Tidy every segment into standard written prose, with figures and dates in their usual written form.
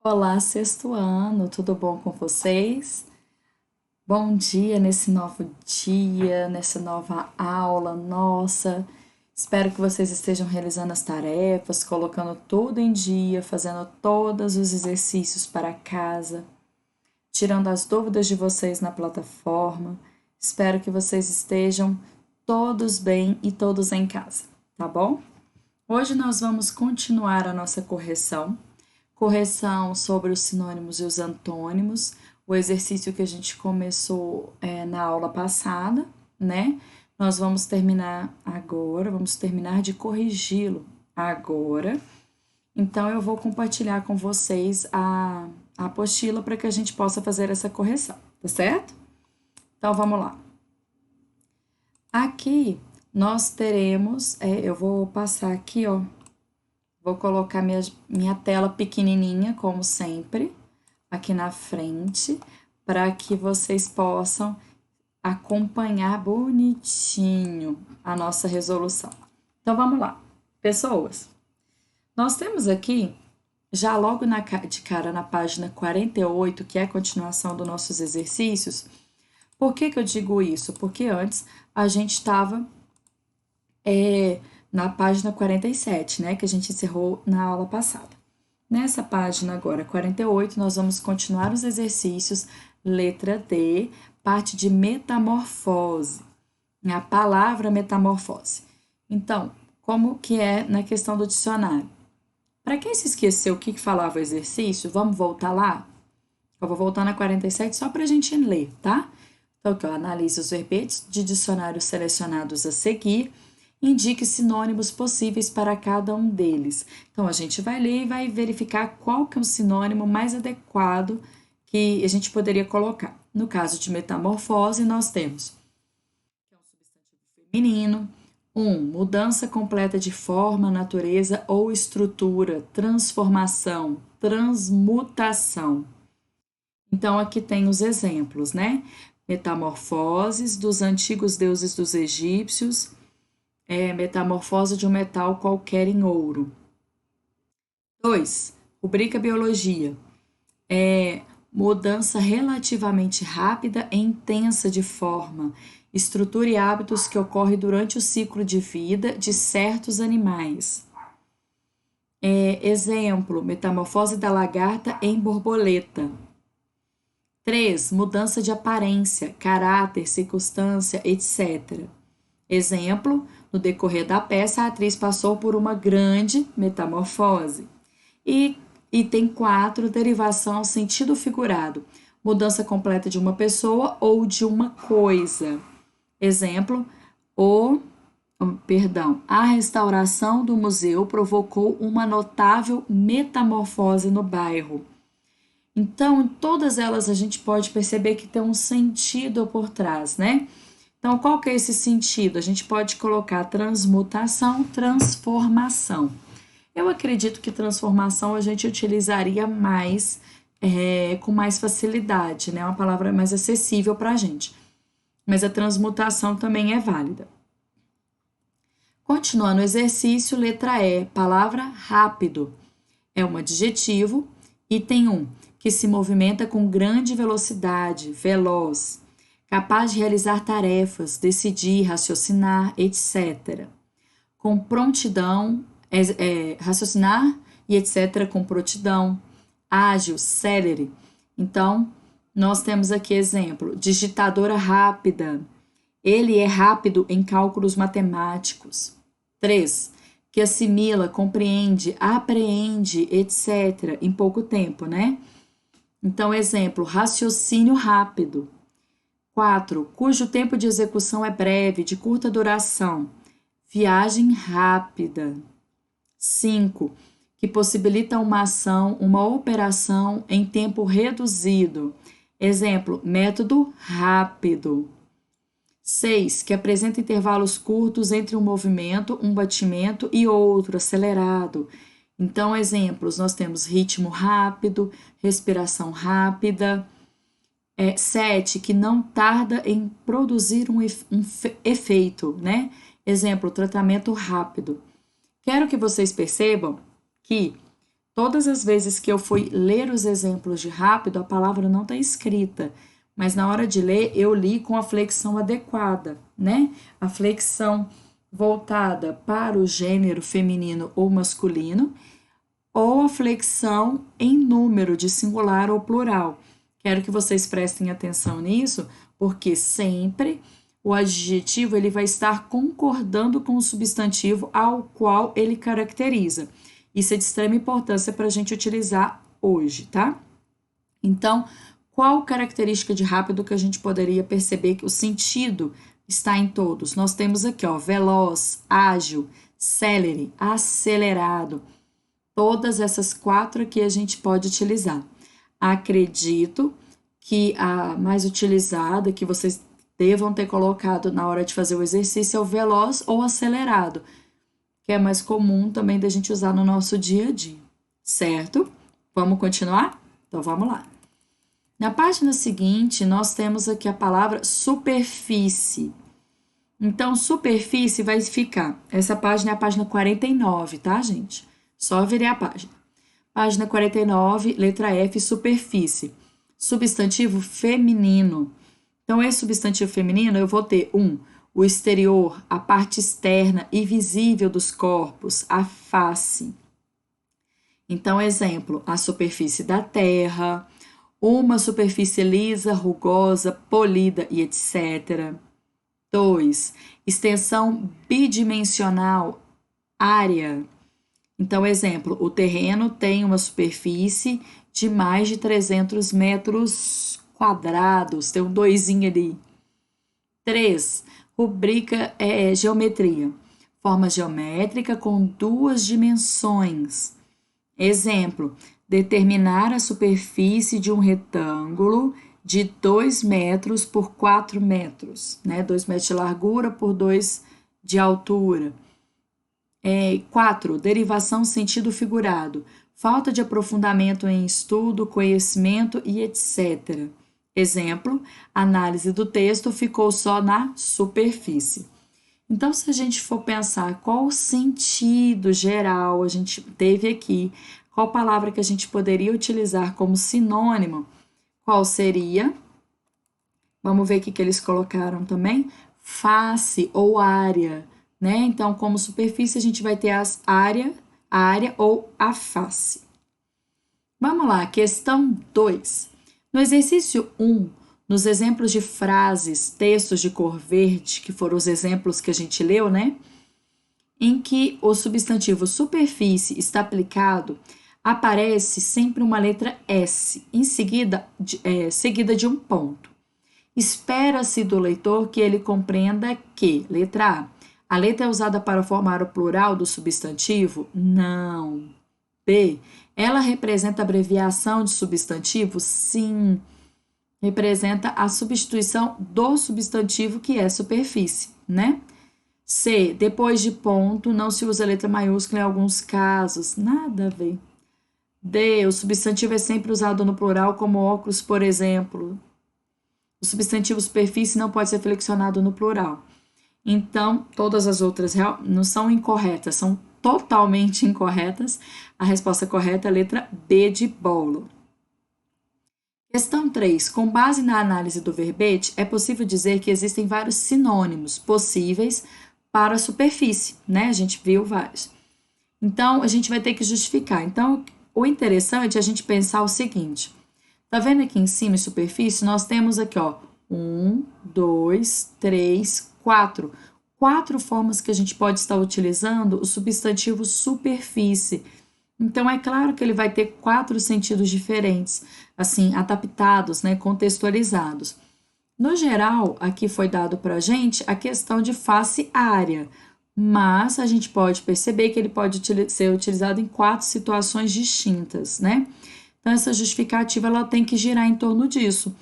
Olá, sexto ano, tudo bom com vocês? Bom dia nesse novo dia, nessa nova aula, nossa. Espero que vocês estejam realizando as tarefas, colocando tudo em dia, fazendo todos os exercícios para casa, tirando as dúvidas de vocês na plataforma. Espero que vocês estejam todos bem e todos em casa, tá bom? Hoje nós vamos continuar a nossa correção sobre os sinônimos e os antônimos, o exercício que a gente começou na aula passada, né? Nós vamos terminar agora, vamos terminar de corrigi-lo agora. Então, eu vou compartilhar com vocês a apostila para que a gente possa fazer essa correção, tá certo? Então, vamos lá. Aqui nós teremos, eu vou passar aqui, ó, vou colocar minha tela pequenininha, como sempre, aqui na frente, para que vocês possam acompanhar bonitinho a nossa resolução. Então vamos lá, pessoas. Nós temos aqui, já logo de cara na página 48, que é a continuação dos nossos exercícios. Por que eu digo isso? Porque antes a gente estava na página 47, né, que a gente encerrou na aula passada. Nessa página agora, 48, nós vamos continuar os exercícios, letra D, parte de metamorfose, a palavra metamorfose. Então, como que é na questão do dicionário? Para quem se esqueceu o que falava o exercício, vamos voltar lá? Eu vou voltar na 47 só para a gente ler, tá? Então, aqui, ó, analise os verbetes de dicionário selecionados a seguir, indique sinônimos possíveis para cada um deles. Então, a gente vai ler e vai verificar qual que é o sinônimo mais adequado que a gente poderia colocar. No caso de metamorfose, nós temos que é um substantivo feminino. Mudança completa de forma, natureza ou estrutura, transformação, transmutação. Então, aqui tem os exemplos, né? Metamorfoses dos antigos deuses dos egípcios, metamorfose de um metal qualquer em ouro. 2. Rubrica biologia. Mudança relativamente rápida e intensa de forma, estrutura e hábitos que ocorre durante o ciclo de vida de certos animais. Exemplo, metamorfose da lagarta em borboleta. 3. Mudança de aparência, caráter, circunstância, etc. Exemplo, no decorrer da peça, a atriz passou por uma grande metamorfose. E item 4, derivação sentido figurado, mudança completa de uma pessoa ou de uma coisa. Exemplo, a restauração do museu provocou uma notável metamorfose no bairro. Então, em todas elas a gente pode perceber que tem um sentido por trás, né? Então, qual que é esse sentido? A gente pode colocar transmutação, transformação. Eu acredito que transformação a gente utilizaria mais, com mais facilidade, né? Uma palavra mais acessível para a gente. Mas a transmutação também é válida. Continuando o exercício, letra E, palavra rápido. É um adjetivo. Item 1, que se movimenta com grande velocidade, veloz, capaz de realizar tarefas, decidir, raciocinar, etc. Com prontidão, raciocinar e etc. com prontidão, ágil, célere. Então, nós temos aqui exemplo, digitadora rápida. Ele é rápido em cálculos matemáticos. 3. Que assimila, compreende, apreende, etc. em pouco tempo, né? Então, exemplo, raciocínio rápido. 4. Cujo tempo de execução é breve, de curta duração. Viagem rápida. 5. Que possibilita uma ação, uma operação em tempo reduzido. Exemplo, método rápido. 6. Que apresenta intervalos curtos entre um movimento, um batimento e outro, acelerado. Então, exemplos, nós temos ritmo rápido, respiração rápida. 7. Que não tarda em produzir um efeito, né? Exemplo, tratamento rápido. Quero que vocês percebam que Todas as vezes que eu fui ler os exemplos de rápido, a palavra não está escrita, mas na hora de ler, eu li com a flexão adequada, né? A flexão voltada para o gênero feminino ou masculino, ou a flexão em número de singular ou plural. Quero que vocês prestem atenção nisso, porque sempre o adjetivo ele vai estar concordando com o substantivo ao qual ele caracteriza. Isso é de extrema importância para a gente utilizar hoje, tá? Então, qual característica de rápido que a gente poderia perceber que o sentido está em todos? Nós temos aqui, ó, veloz, ágil, célere, acelerado. Todas essas 4 aqui a gente pode utilizar. Acredito que a mais utilizada, que vocês devam ter colocado na hora de fazer o exercício, é o veloz ou acelerado, que é mais comum também da gente usar no nosso dia a dia, certo? Vamos continuar? Então vamos lá. Na página seguinte, nós temos aqui a palavra superfície. Então, superfície vai ficar. Essa página é a página 49, tá, gente? Só virei a página. Página 49, letra F, superfície. Substantivo feminino. Então, esse substantivo feminino, eu vou ter o exterior, a parte externa e visível dos corpos, a face. Então, exemplo, a superfície da terra, uma superfície lisa, rugosa, polida e etc. 2. Extensão bidimensional, área. Então, exemplo, o terreno tem uma superfície de mais de 300 metros quadrados, tem um doisinho ali. 3. Rubrica geometria. Forma geométrica com 2 dimensões. Exemplo, determinar a superfície de um retângulo de 2 metros por 4 metros, né? 2 metros de largura por 2 de altura. 4. Derivação sentido figurado. Falta de aprofundamento em estudo, conhecimento e etc. Exemplo, análise do texto ficou só na superfície. Então, se a gente for pensar qual o sentido geral a gente teve aqui, qual palavra que a gente poderia utilizar como sinônimo, qual seria? Vamos ver o que eles colocaram também. Face ou área, né? Então, como superfície, a gente vai ter a área ou a face. Vamos lá, questão 2. No exercício 1, nos exemplos de frases, textos de cor verde, que foram os exemplos que a gente leu, né? Em que o substantivo superfície está aplicado, aparece sempre uma letra S, em seguida, seguida de um ponto. Espera-se do leitor que ele compreenda que, letra A letra é usada para formar o plural do substantivo? Não. B, ela representa abreviação de substantivo? Sim. Representa a substituição do substantivo que é superfície, né? C, depois de ponto, não se usa letra maiúscula em alguns casos. Nada a ver. D, o substantivo é sempre usado no plural como óculos, por exemplo. O substantivo superfície não pode ser flexionado no plural. Então, todas as outras não são incorretas, são totalmente incorretas. A resposta correta é a letra B de bolo. Questão 3. Com base na análise do verbete, é possível dizer que existem vários sinônimos possíveis para a superfície, né? A gente viu vários. Então, a gente vai ter que justificar. Então, o interessante é a gente pensar o seguinte. Tá vendo aqui em cima, superfície? Nós temos aqui, ó, 1, 2, 3, 4. 4 formas que a gente pode estar utilizando o substantivo superfície. Então, é claro que ele vai ter 4 sentidos diferentes, assim, adaptados, né, contextualizados. No geral, aqui foi dado para a gente a questão de face área, mas a gente pode perceber que ele pode ser utilizado em 4 situações distintas, né? Então, essa justificativa ela tem que girar em torno disso.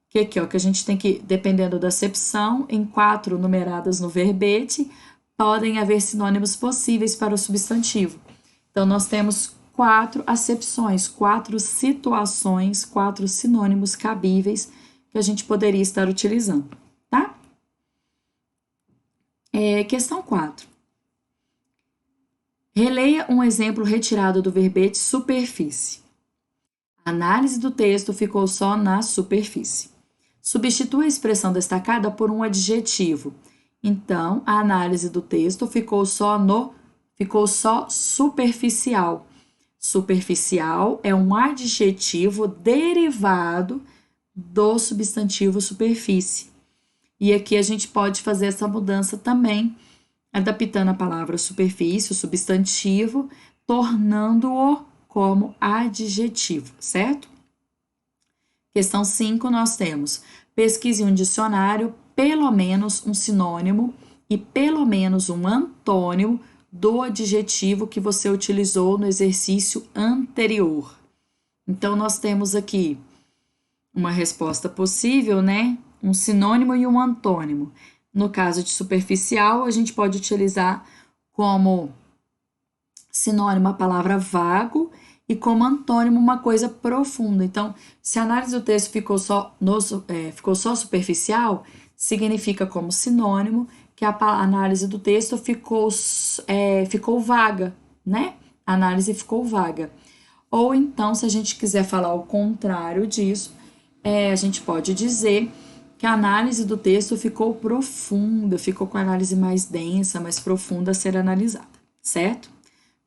Que aqui, ó, que a gente tem que, dependendo da acepção, em 4 numeradas no verbete, podem haver sinônimos possíveis para o substantivo. Então, nós temos 4 acepções, 4 situações, 4 sinônimos cabíveis que a gente poderia estar utilizando, tá? Questão 4. Releia um exemplo retirado do verbete superfície. A análise do texto ficou só na superfície. Substitua a expressão destacada por um adjetivo. Então, a análise do texto ficou só superficial. Superficial é um adjetivo derivado do substantivo superfície. E aqui a gente pode fazer essa mudança também, adaptando a palavra superfície, o substantivo, tornando-o como adjetivo, certo? Questão 5, nós temos: pesquise um dicionário, pelo menos um sinônimo e pelo menos um antônimo do adjetivo que você utilizou no exercício anterior. Então, nós temos aqui uma resposta possível, né? Um sinônimo e um antônimo. No caso de superficial, a gente pode utilizar como sinônimo a palavra vago e como antônimo uma coisa profunda. Então, se a análise do texto ficou só superficial, significa como sinônimo que a análise do texto ficou vaga, né? A análise ficou vaga. Ou então, se a gente quiser falar o contrário disso, a gente pode dizer que a análise do texto ficou profunda, ficou com a análise mais densa, mais profunda a ser analisada, certo?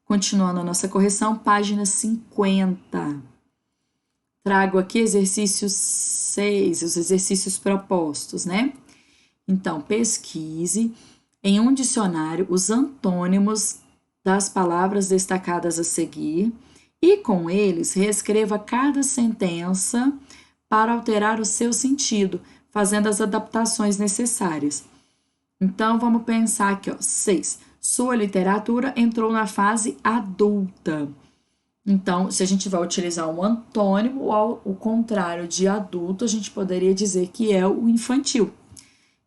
Continuando a nossa correção, página 50. Trago aqui exercício 6, os exercícios propostos, né? Então, pesquise em um dicionário os antônimos das palavras destacadas a seguir e, com eles, reescreva cada sentença para alterar o seu sentido, fazendo as adaptações necessárias. Então, vamos pensar aqui, ó, 6. Sua literatura entrou na fase adulta. Então, se a gente vai utilizar um antônimo ou ao contrário de adulto, a gente poderia dizer que é o infantil.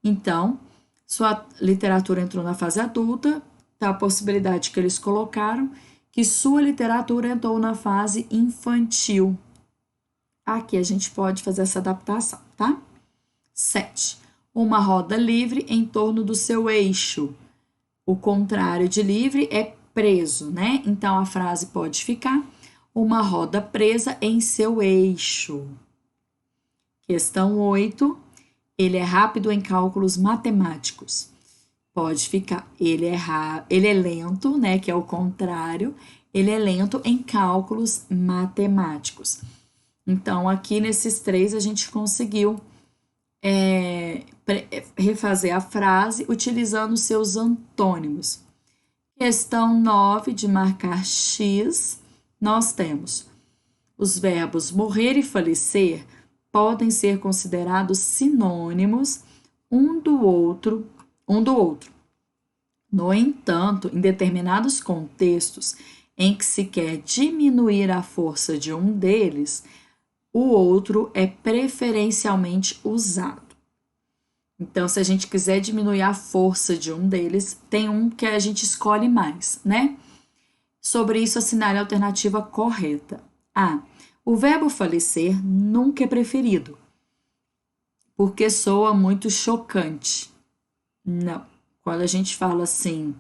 Então, sua literatura entrou na fase adulta, tá a possibilidade que eles colocaram que sua literatura entrou na fase infantil. Aqui a gente pode fazer essa adaptação, tá? 7. Uma roda livre em torno do seu eixo. O contrário de livre é preso, né? Então a frase pode ficar: uma roda presa em seu eixo. Questão 8. Ele é rápido em cálculos matemáticos. Pode ficar: ele é lento, né? Que é o contrário. Ele é lento em cálculos matemáticos. Então, aqui nesses 3 a gente conseguiu refazer a frase utilizando seus antônimos. Questão 9, de marcar X, nós temos: os verbos morrer e falecer podem ser considerados sinônimos um do outro. No entanto, em determinados contextos em que se quer diminuir a força de um deles, o outro é preferencialmente usado. Então, se a gente quiser diminuir a força de um deles, tem um que a gente escolhe mais, né? Sobre isso, assinale a alternativa correta. A. O verbo falecer nunca é preferido, porque soa muito chocante. Não. Quando a gente fala assim,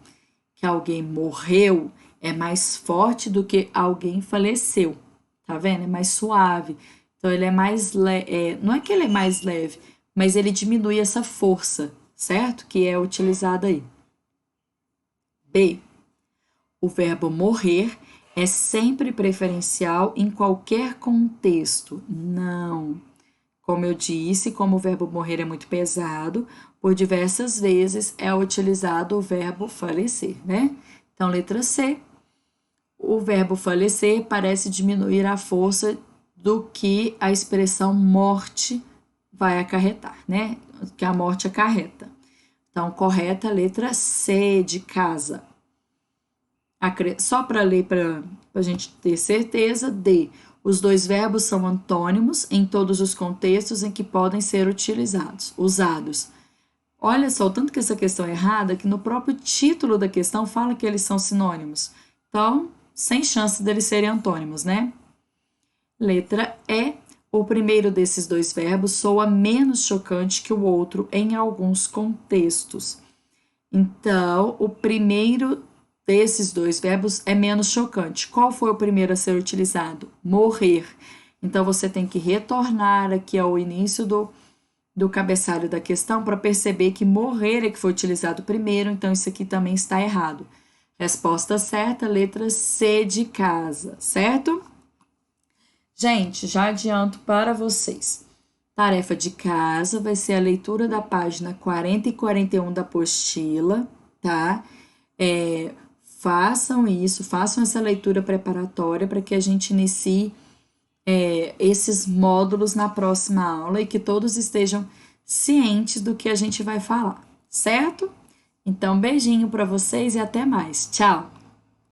que alguém morreu, é mais forte do que alguém faleceu. Tá vendo? É mais suave. Então, ele é mais leve. Não é que ele é mais leve, mas ele diminui essa força, certo? Que é utilizada aí. B. O verbo morrer é sempre preferencial em qualquer contexto. Não. Como eu disse, como o verbo morrer é muito pesado, por diversas vezes é utilizado o verbo falecer, né? Então, letra C. O verbo falecer parece diminuir a força do que a expressão morte vai acarretar, né? Que a morte acarreta. Então, correta, letra C, de casa. Só para ler, para a gente ter certeza. D. Os 2 verbos são antônimos em todos os contextos em que podem ser usados. Olha só, o tanto que essa questão é errada, que no próprio título da questão fala que eles são sinônimos. Então, sem chance deles serem antônimos, né? Letra E. O primeiro desses 2 verbos soa menos chocante que o outro em alguns contextos. Então, o primeiro desses dois verbos é menos chocante. Qual foi o primeiro a ser utilizado? Morrer. Então, você tem que retornar aqui ao início do cabeçalho da questão para perceber que morrer é que foi utilizado primeiro, então isso aqui também está errado. Resposta certa, letra C de casa, certo? Gente, já adianto para vocês. Tarefa de casa vai ser a leitura da página 40 e 41 da apostila, tá? Façam isso, façam essa leitura preparatória para que a gente inicie esses módulos na próxima aula e que todos estejam cientes do que a gente vai falar, certo? Então, beijinho para vocês e até mais. Tchau!